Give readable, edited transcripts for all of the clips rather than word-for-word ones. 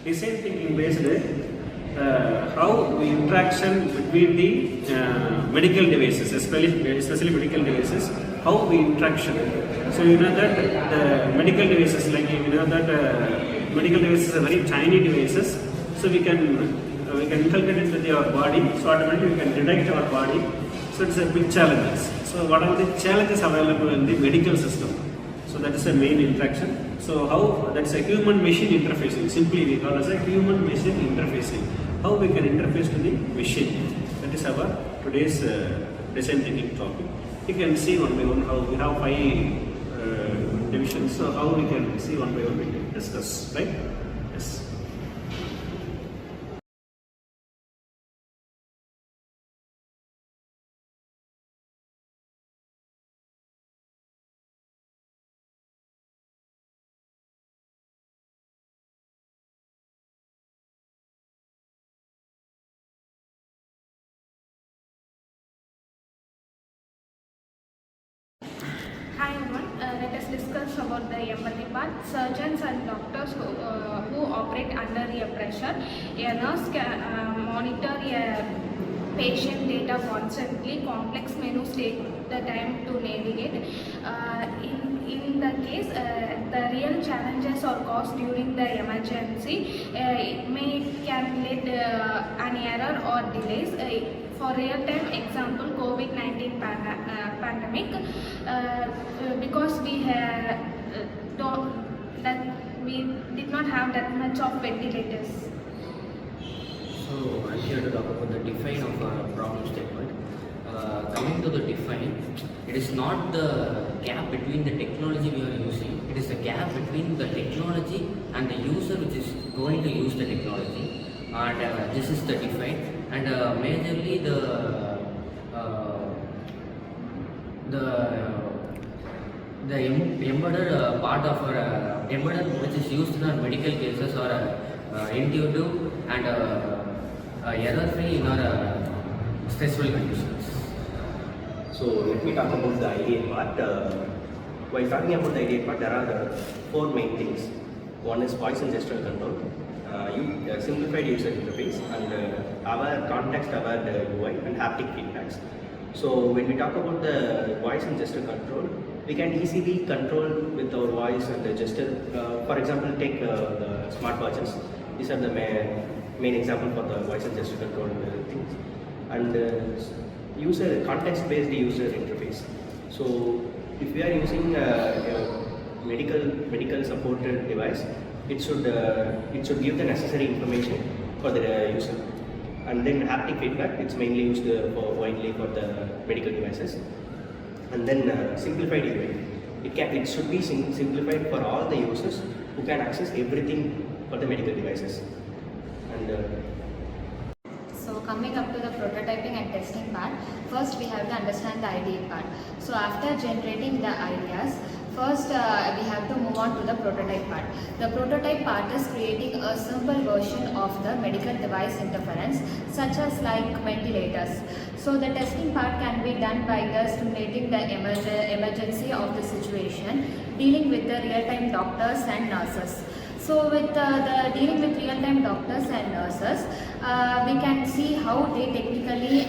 design thinking based how the interaction between the medical devices, especially medical devices, how the interaction. So you know that the medical devices, like you know that medical devices are very tiny devices. So we can inculcate into our body. So automatically we can detect our body. So it's a big challenge. So what are the challenges available in the medical system? So that is a main interaction. So how that's a human-machine interfacing. Simply we call it as a human-machine interfacing. How we can interface to the machine. That is our today's design thinking topic. You can see one by one how we have 5 divisions. So how we can see one by one we can discuss, right? Yes. Hi everyone, let us discuss about the empathy part. Surgeons and doctors who operate under a pressure. A nurse can monitor a patient data constantly. Complex menus take the time to navigate. In the case, the real challenges are caused during the emergency. It can lead an error or delays. For real-time example, COVID-19 pandemic, because we did not have that much of ventilators. So I'm here to talk about the define of a problem statement. Coming to the define, it is not the gap between the technology we are using, it is the gap between the technology and the user which is going to use the technology. And this is the define. And majorly the embedded part of our embedded which is used in our medical cases are intuitive and error-free in our stressful conditions. So let me talk about the IDA part. While talking about the IDA part, there are 4 main things. One is voice and gesture control, simplified user interface, and our context-aware UI and haptic feedbacks. So when we talk about the voice and gesture control, we can easily control with our voice and the gesture. For example, take the smartwatches. These are the main example for the voice and gesture control things. And context-based user interface. So if we are using a medical supported device, it should give the necessary information for the user. And then haptic feedback, it's mainly used widely for the medical devices. And then simplified UI, it should be simplified for all the users who can access everything for the medical devices. And so coming up to the prototyping and testing part, first we have to understand the idea part. So after generating the ideas, first we have to move on to the prototype part. The prototype part is creating a simple version of the medical device interference, such as like ventilators. So the testing part can be done by the stimulating the emergency of the situation, dealing with the real-time doctors and nurses. So with the dealing with real-time doctors and nurses, we can see how they technically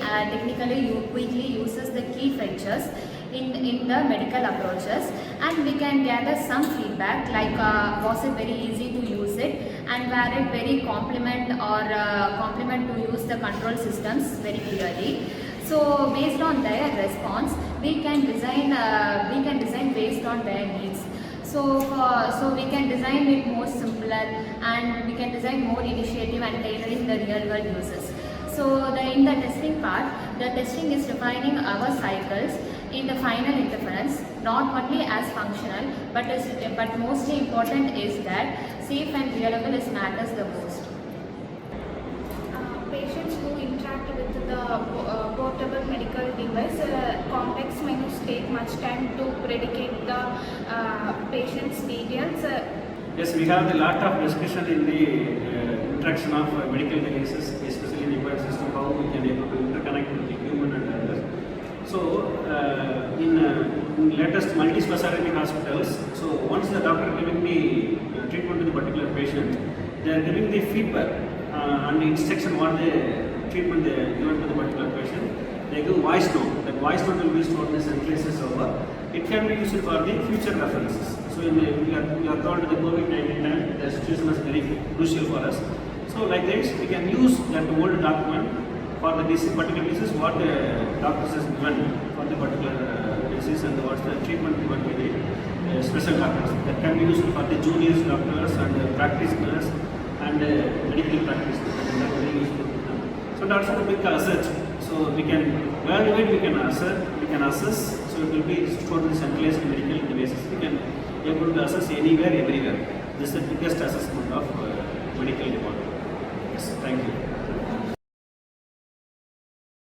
quickly uses the key features in the medical approaches, and we can gather some feedback like was it very easy to use it, and were it very complement to use the control systems very clearly. So based on their response, we can design based on their needs. So we can design it more simpler, and we can design more initiative and tailoring the real world uses. So in the testing part, the testing is defining our cycles in the final interference, not only as functional, but mostly important is that safe and reliable is matters the most. Patients who interact with the portable medical device, complex menus take much time to predicate the patient's details. Yes, we have a lot of discussion in the interaction of medical devices, especially in the embedded system, how we can able to interconnect with the human and others. So in latest multi-specialty hospitals, so once the doctor giving the treatment to the particular patient, they are giving the feedback and instruction what the treatment they given to the particular patient. They give voice note. That voice note will be stored in the centralized server. It can be used for the future references. So we are told the COVID-19 time, the situation was very crucial for us. So like this, we can use that old document for the disease, particular disease, what the doctors has given for the particular disease and what's the treatment given by the special doctors. That can be used for the junior doctors and practitioners and medical practitioners. And that very useful to them. So that's a big asset. So we can evaluate, we can assess. So it will be stored in the centralized medical devices. We can be able to assess anywhere, everywhere. This is the biggest assessment of medical department. Yes, thank you.